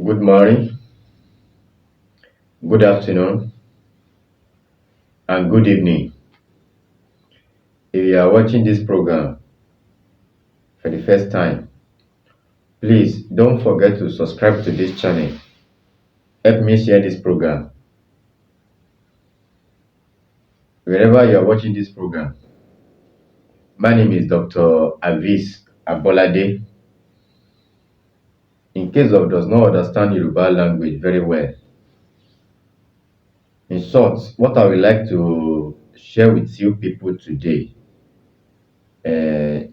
Good morning, good afternoon, and good evening. If you are watching this program for the first time, please don't forget to subscribe to this channel. Help me share this program. Wherever you are watching this program, my name is Dr. Avis Abolade. In case of does not understand Yoruba language very well, in short, what I would like to share with you people today, eh,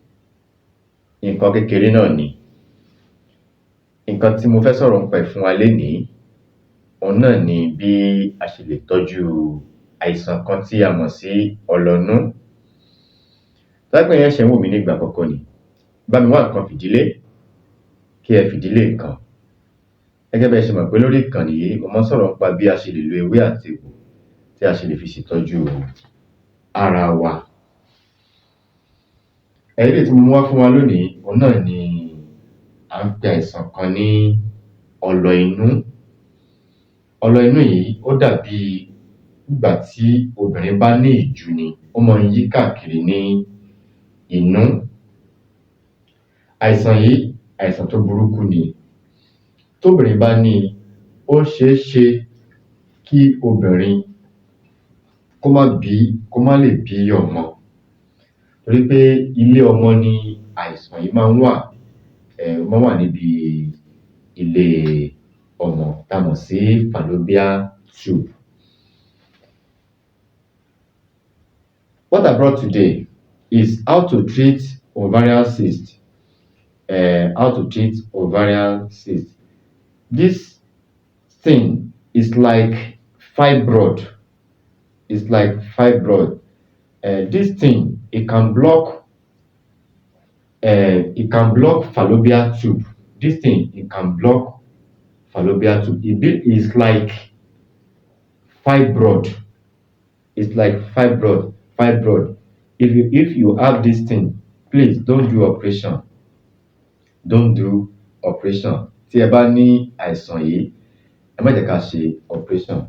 nǹkan kékeré náà ni. Nǹkan tí mo fẹ́ sọ̀rọ̀ nípa ẹ̀ fún wa lénìí, òun náà ni bí a ṣe lè tọ́jú àìsàn kan tí a mọ̀ sí ọlọ́nú. Tó bá jẹ́ pé ẹ̀yin ṣẹ̀ ń wò mí ní ìgbà àkọ́kọ́ ni, bá mi wá nǹkan fìdílé kí ẹ fìdílé nǹkan. Gẹ́gẹ́ bí ẹ ṣe mọ̀ pé lórí ìkànnì yìí, mo máa ń sọ̀rọ̀ nípa bí a ṣe lè lo ewé àti egbò tí a ṣe lè fi ṣètọ́jú ara wa. Eléyìí tí mo mú wá fún wa lónìí, òun náà ni à ń pe àìsàn kan ní ọlọ inú. Ọlọ inú yìí ó dàbí ìgbà tí obìnrin bá ní ìju ni, ó máa ń yí káàkiri ní inú. Àìsàn yìí, àìsàn tó burúkú ni. Tóbìnrin bá ní i, ó ṣeé ṣe kí obìnrin kó má lè bí ọmọ. Torí pé ilé ọmọ ni àìsàn yìí máa ń wà, ó máa ń wà níbi ilé ọmọ tá a mọ̀ sí fallopian tube. What I brought today is how to treat ovarian cyst. How to treat ovarian cyst. This thing is like fibroid. It's like fibroid. This thing, it can block fallopian tube. This thing, it can block fallopian tube. It's like fibroid. It's like fibroid. If you have this thing, please don't do operation. Don't do operation. Tí ẹ bá ní àìsàn yìí, ẹ má jẹ́ ká ṣe operation.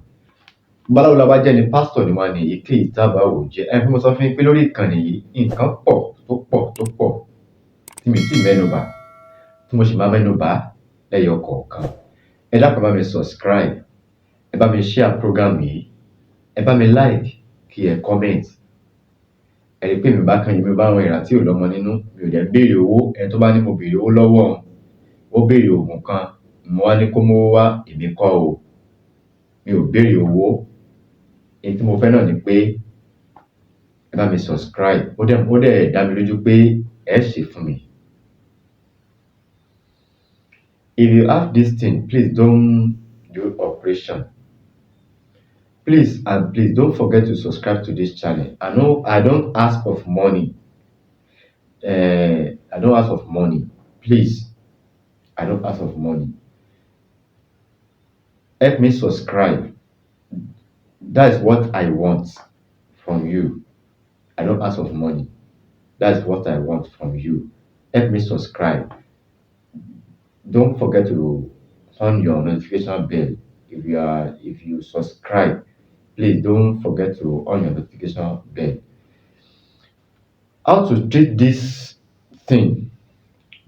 Báláwo la bá jẹ́ ni pásítọ̀ ni wá ní èyíkéyìí tá bá wò jẹ́. Ẹ fi mo sọ fún yín pé lórí ìkànnì yìí, nǹkan pọ̀ tí mi tí mẹ́nubà, tí mo sì máa mẹ́nubà lẹ́yọ kọ̀ọ̀kan. Ẹ dákun bá mi subscribe, ẹ bá mi share program yìí, ẹ bá mi like, kí ẹ comment. Ẹ rí pé mi bá kan yìí, mi bá àwọn ìrà tí ò lọ́mọ nínú, mi ò dẹ̀ béèrè owó. Ẹni tó bá ní mo béèrè owó lọ́wọ́ òun, ó béèrè oògùn kan, mo wá ní kó mówó wá, èmi kọ́ o. Mi ò béèrè owó. Èyí tí mo fẹ́ náà ni pé ẹ bá mi subscribe. Ó dẹ̀ dá mi lójú pé ẹ ṣe fún mi. If you have this thing, please don't do operation. Please don't forget to subscribe to this channel. I know I don't ask of money. I don't ask of money. Please, I don't ask of money. Help me subscribe. That is what I want from you. I don't ask of money. That is what I want from you. Help me subscribe. Don't forget to on your notification bell. If you subscribe, please don't forget to on your notification bell. How to treat this thing?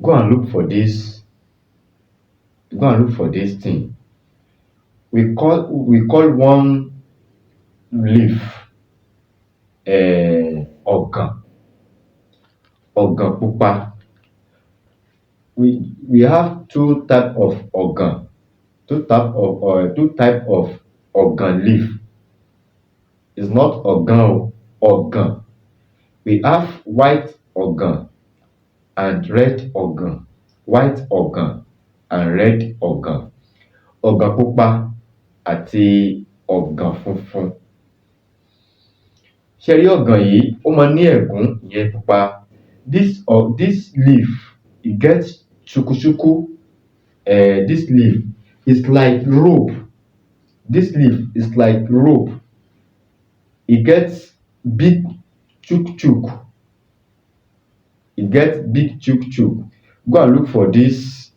Go and look for this thing. We call one leaf ọ̀gàn pupa. We have two type of ọ̀gàn, two type of ọ̀gàn leaf. It's not ọ̀gàn. We have white ọ̀gàn and red ọ̀gàn. White ọ̀gàn and red ọ̀gàn. Ọ̀gàn pupa àti ọ̀gàn funfun. Ṣé rí ọ̀gàn yìí, ó máa ní ẹ̀gún ìyẹn pupa. This leaf, it gets chuku. This leaf is like rope. This leaf is like rope. It gets big chuk. It gets big chuk. Go and look for this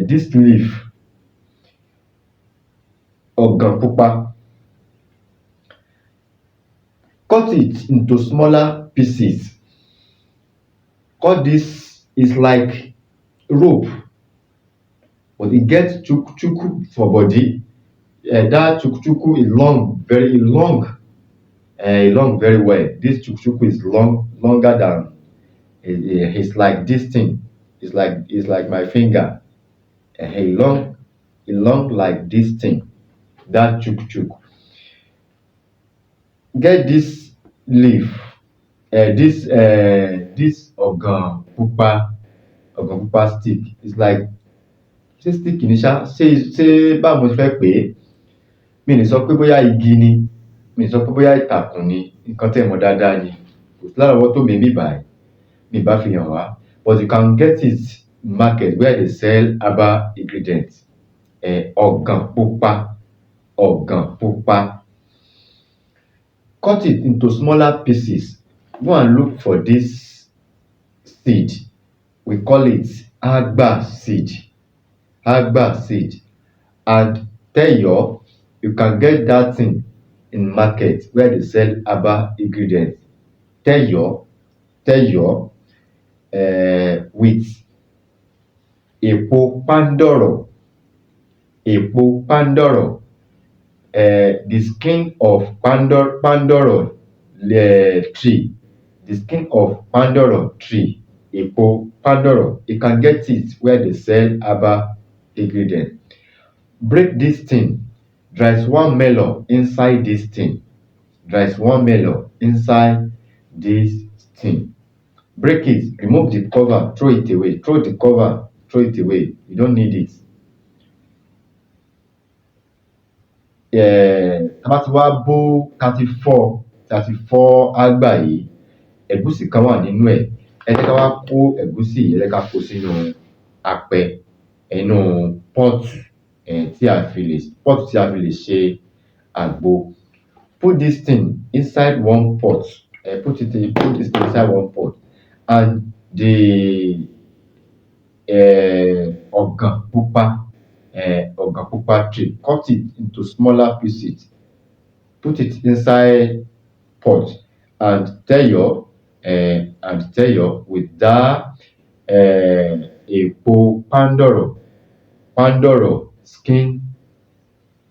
this leaf ọ̀gàn pupa, cut it into smaller pieces. Cut this is like rope, but e get chuku for body. That chuku is long, very long. E long very well. This chuku is longer than it's like this thing. It's like my finger. E long like this thing. That chuku. Get this leaf, this ọ̀gàn pupa stick. It's like ṣé stick ni ṣá, ṣé báwo mo ṣe fẹ́ pè é? Mi lè sọ pé bóyá igi ni, mi lè sọ pé bóyá ìtàkùn ni, nǹkan tẹ́ ẹ mọ̀ dáadáa ni. Kò sí lárọ̀ọ́wọ́tó mi níbí báyìí, mi ì bá fi hàn wá. But you can get it in market where they sell herbal ingredients. Ọ̀gàn pupa. Cut it into smaller pieces. Go and look for this seed. We call it agba seed. And you can get that thing in market where they sell herbal ingredients. Teyo with epo pandoro. The skin of pandoro tree. The skin of pandoro tree. Epo pandoro. You can get it where they sell herbal ingredient. Break this thing. There is one melon inside this thing. Break it, remove the cover, throw it away. Throw the cover, throw it away. You don't need it. Tá bá ti wá bó 34 àgbà yìí, ẹ̀gúsí kan wà nínú ẹ̀. Ẹ jẹ́ ká wá kó ẹ̀gúsí yìí, ẹ jẹ́ ká kó sínú apẹ, inú pọ́ọ̀tù tí a fi lè ṣe àgbo. Put this thing inside one pot. Put this thing inside one pot. And the ọ̀gàn pupa tree, cut it into smaller pieces. Put it inside pot and tell with that epo pandoro skin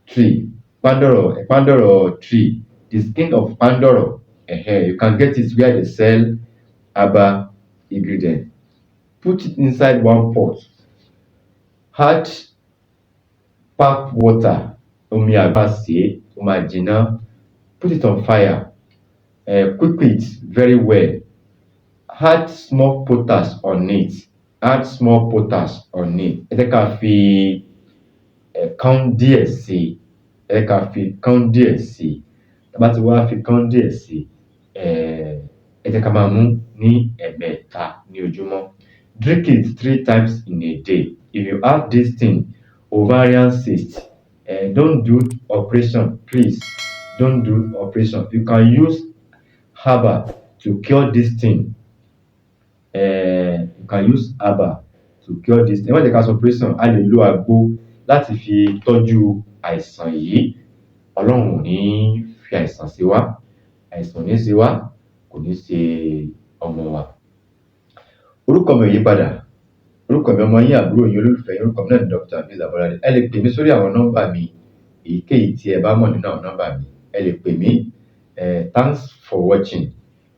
tree. Pandoro tree. The skin of pandoro. You can get it where they sell herbal ingredient. Put it inside one pot. Add pap water. Omi àgbàsè, ó máa jìnnà. Put it on fire. Cook it very well. Add small potash on it. Ẹ jẹ́ ká fi kán díẹ̀ sí. Tá bá ti wá fi kán díẹ̀ sí, ẹ jẹ́ ká máa mú ní ẹ̀ẹ̀mẹta ní ojúmọ́. Drink it 3 times in a day. If you have this thing, ovarian cyst, don't do operation, please. Don't do operation. You can use herbal to cure this thing. Ẹ má jẹ́ ká ṣe operation, a lè lo àgbo láti fi tọ́jú àìsàn yìí. Ọlọ́run ò ní fi àìsàn ṣe wá. Àìsàn ò ní ṣe wá, kò ní ṣe ọmọ wa. Orúkọ mi ò yípadà. Orúkọ mi ọmọ yín, àbúrò yín, olólùfẹ́ yín. Orúkọ mi náà ni Dr. Hafiz Abolade. Ẹ lè pè mí sórí àwọn nọ́mbà mi, èyíkéyìí tí ẹ bá mọ̀ nínú àwọn nọ́mbà mi. Ẹ lè pè mí. Thanks for watching.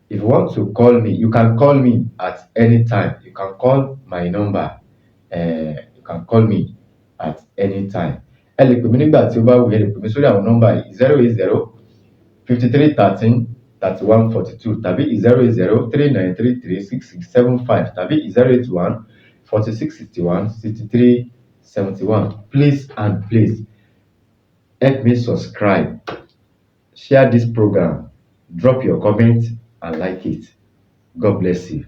If you want to call me, you can call me at any time. You can call my number. You can call me at any time. Ẹ lè pè mí nígbà tí ó bá wù yín. Ẹ lè pè mí sórí àwọn nọ́mbà yìí 080 5313 3142 tàbí 080 3933 6675 tàbí 081 4661 6371. Please help me subscribe, share this program, drop your comment and like it. God bless you.